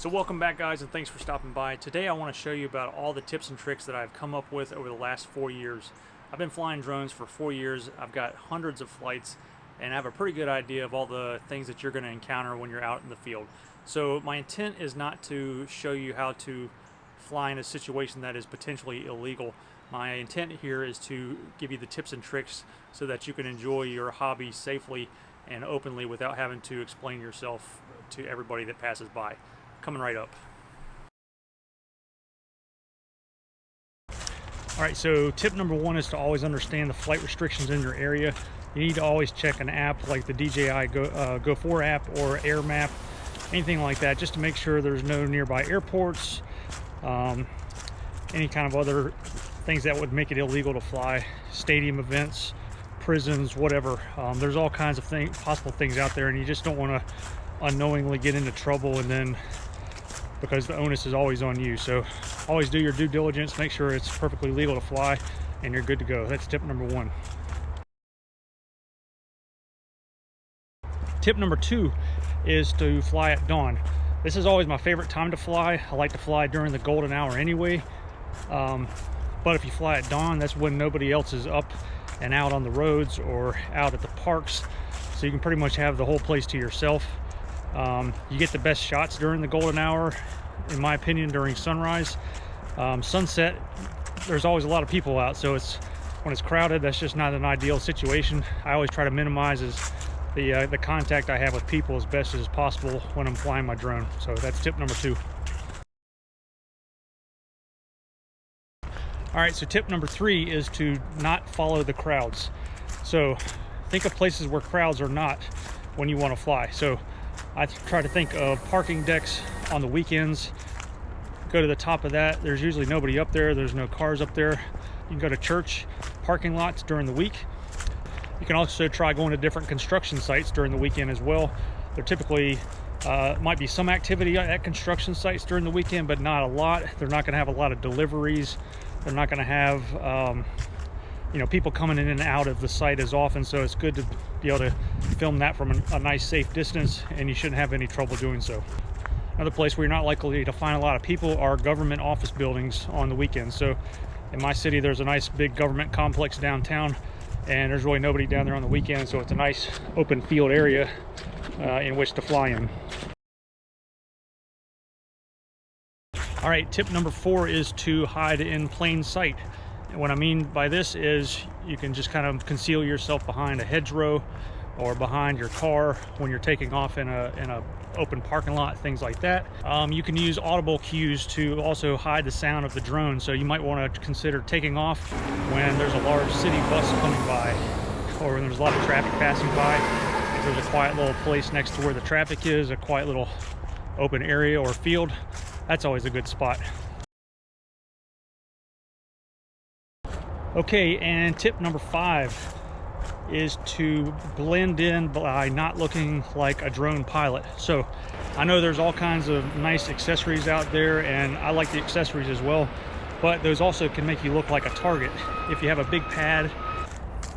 So welcome back, guys, and thanks for stopping by. Today I want to show you about all the tips and tricks that I've come up with over the last 4 years. I've been flying drones for 4 years. I've got hundreds of flights and I have a pretty good idea of all the things that you're going to encounter when you're out in the field. So my intent is not to show you how to fly in a situation that is potentially illegal. My intent here is to give you the tips and tricks so that you can enjoy your hobby safely and openly without having to explain yourself to everybody that passes by. Coming right up. Alright, so tip number one is to always understand the flight restrictions in your area. You need to always check an app like the DJI Go4 app or Air Map, anything like that, just to make sure there's no nearby airports, any kind of other things that would make it illegal to fly, stadium events, prisons, whatever. There's all kinds of possible things out there, and you just don't want to unknowingly get into trouble, and then because the onus is always on you. So always do your due diligence, make sure it's perfectly legal to fly, and you're good to go. That's tip number one. Tip number two is to fly at dawn. This is always my favorite time to fly. I like to fly during the golden hour anyway, but if you fly at dawn, that's when nobody else is up and out on the roads or out at the parks, so you can pretty much have the whole place to yourself. You get the best shots during the golden hour, in my opinion, during sunrise. Sunset, there's always a lot of people out, so when it's crowded, that's just not an ideal situation. I always try to minimize the contact I have with people as best as possible when I'm flying my drone. So that's tip number two. All right, so tip number three is to not follow the crowds. So think of places where crowds are not when you want to fly. So I try to think of parking decks on the weekends. Go to the top of that. There's usually nobody up there. There's no cars up there. You can go to church parking lots during the week. You can also try going to different construction sites during the weekend as well. There typically might be some activity at construction sites during the weekend, but not a lot. They're not going to have a lot of deliveries. They're not going to have people coming in and out of the site as often, so it's good to be able to film that from a nice safe distance, and you shouldn't have any trouble doing so. Another place where you're not likely to find a lot of people are government office buildings on the weekends. So in my city, there's a nice big government complex downtown, and there's really nobody down there on the weekend, so it's a nice open field area in which to fly in. All right, tip number four is to hide in plain sight. And what I mean by this is you can just kind of conceal yourself behind a hedgerow or behind your car when you're taking off in a open parking lot, things like that. You can use audible cues to also hide the sound of the drone. So you might want to consider taking off when there's a large city bus coming by, or when there's a lot of traffic passing by. If there's a quiet little place next to where the traffic is, a quiet little open area or field, that's always a good spot. Okay, and tip number five is to blend in by not looking like a drone pilot. So I know there's all kinds of nice accessories out there, and I like the accessories as well, but those also can make you look like a target. If you have a big pad,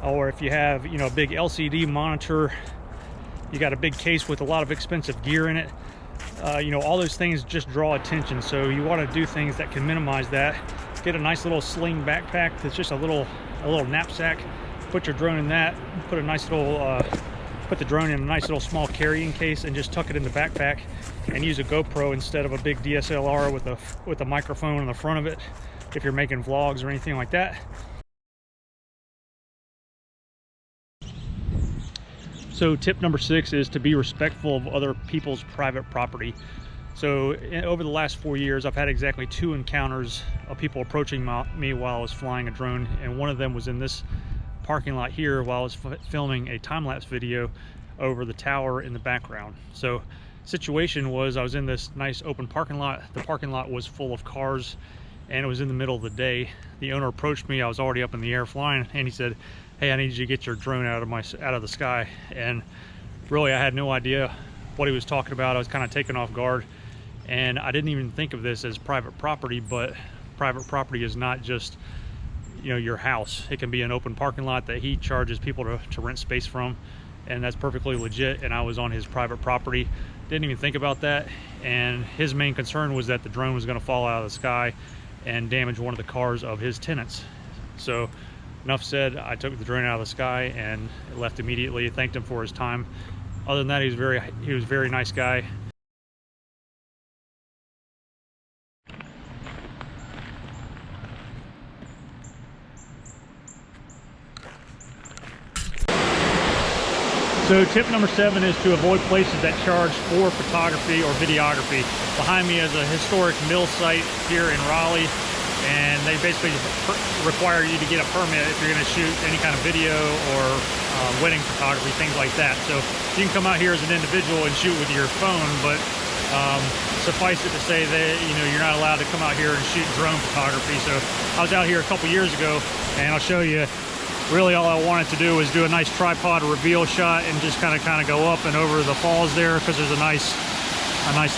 or if you have a big LCD monitor, you got a big case with a lot of expensive gear in it, all those things just draw attention. So you want to do things that can minimize that. Get a nice little sling backpack that's just a little knapsack. Put your drone in that. Put the drone in a nice little small carrying case, and just tuck it in the backpack, and use a GoPro instead of a big DSLR with a microphone on the front of it if you're making vlogs or anything like that. So tip number six is to be respectful of other people's private property. So over the last 4 years, I've had exactly 2 encounters of people approaching me while I was flying a drone, and one of them was in this parking lot here while I was filming a time-lapse video over the tower in the background. So situation was, I was in this nice open parking lot. The parking lot was full of cars, and it was in the middle of the day. The owner approached me. I was already up in the air flying, and he said, "Hey, I need you to get your drone out of the sky." And really, I had no idea what he was talking about. I was kind of taken off guard. And I didn't even think of this as private property, but private property is not just your house. It can be an open parking lot that he charges people to rent space from, and that's perfectly legit. And I was on his private property. didn't even think about that, and his main concern was that the drone was going to fall out of the sky and damage one of the cars of his tenants. So enough said, I took the drone out of the sky and left immediately. Thanked him for his time. Other than that, he was a very nice guy. So tip number 7 is to avoid places that charge for photography or videography. Behind me is a historic mill site here in Raleigh, and they basically require you to get a permit if you're going to shoot any kind of video or wedding photography, things like that. So you can come out here as an individual and shoot with your phone, but suffice it to say that you're not allowed to come out here and shoot drone photography. So I was out here a couple years ago, and I'll show you. Really all I wanted to do was do a nice tripod reveal shot and just kind of go up and over the falls there, because there's a nice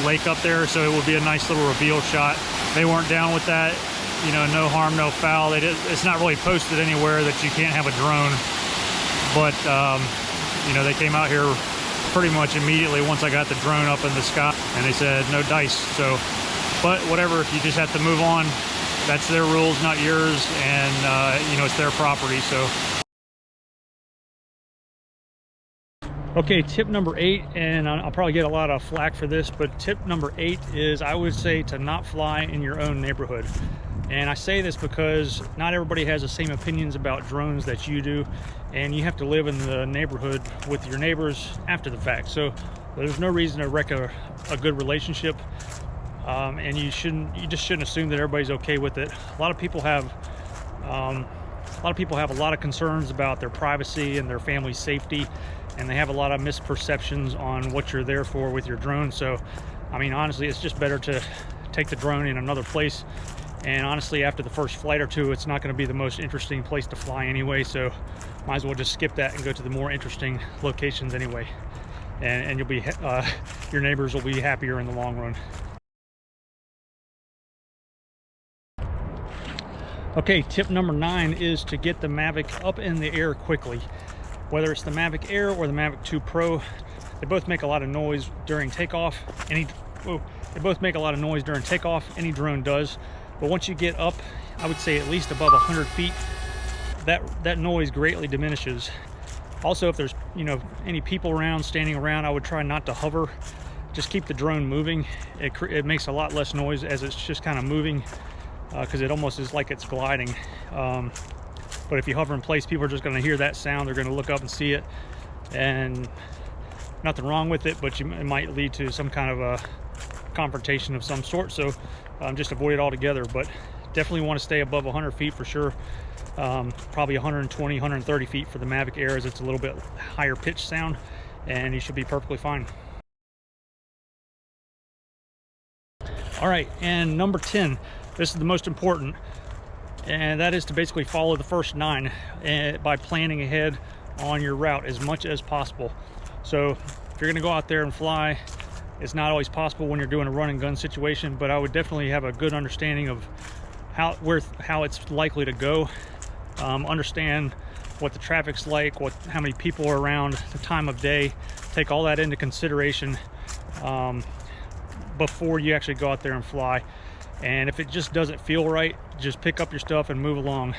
lake up there, so it would be a nice little reveal shot. They weren't down with that. No harm, no foul. It's not really posted anywhere that you can't have a drone, but they came out here pretty much immediately once I got the drone up in the sky, and they said no dice. So, but whatever, you just have to move on. That's their rules, not yours, and it's their property. So okay, tip number 8, and I'll probably get a lot of flack for this, but tip number 8 is, I would say, to not fly in your own neighborhood. And I say this because not everybody has the same opinions about drones that you do, and you have to live in the neighborhood with your neighbors after the fact. So there's no reason to wreck a good relationship. And you just shouldn't assume that everybody's okay with it. A lot of people have a lot of concerns about their privacy and their family's safety, and they have a lot of misperceptions on what you're there for with your drone. So, I mean, honestly, it's just better to take the drone in another place. And honestly, after the first flight or two, it's not going to be the most interesting place to fly anyway. So, might as well just skip that and go to the more interesting locations anyway. And you'll be your neighbors will be happier in the long run. Okay, tip number 9 is to get the Mavic up in the air quickly. Whether it's the Mavic Air or the Mavic 2 Pro, they both make a lot of noise during takeoff. Any drone does. But once you get up, I would say at least above 100 feet, that noise greatly diminishes. Also, if there's any people around, standing around, I would try not to hover. Just keep the drone moving. It makes a lot less noise as it's just kind of moving. Because it almost is like it's gliding. But if you hover in place, people are just going to hear that sound. They're going to look up and see it, and nothing wrong with it, but it might lead to some kind of a confrontation of some sort. So just avoid it altogether. But definitely want to stay above 100 feet for sure. Probably 120, 130 feet for the Mavic Air, as it's a little bit higher pitch sound, and you should be perfectly fine. All right, and number 10. This is the most important, and that is to basically follow the first 9 by planning ahead on your route as much as possible. So if you're going to go out there and fly, it's not always possible when you're doing a run and gun situation, but I would definitely have a good understanding of how it's likely to go. Understand what the traffic's like, how many people are around, the time of day. Take all that into consideration before you actually go out there and fly. And if it just doesn't feel right, just pick up your stuff and move along.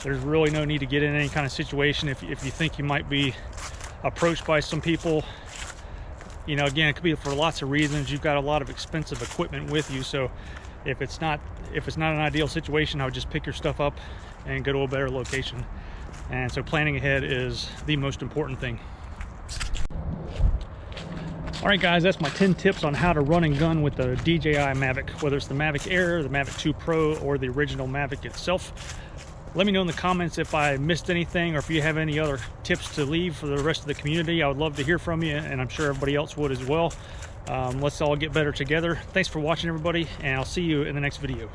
There's really no need to get in any kind of situation if you think you might be approached by some people. Again, it could be for lots of reasons. You've got a lot of expensive equipment with you, so if it's not an ideal situation, I would just pick your stuff up and go to a better location. And so planning ahead is the most important thing. All right, guys, that's my 10 tips on how to run and gun with the DJI Mavic, whether it's the Mavic Air, the Mavic 2 Pro, or the original Mavic itself. Let me know in the comments if I missed anything, or if you have any other tips to leave for the rest of the community. I would love to hear from you, and I'm sure everybody else would as well. Let's all get better together. Thanks for watching, everybody, and I'll see you in the next video.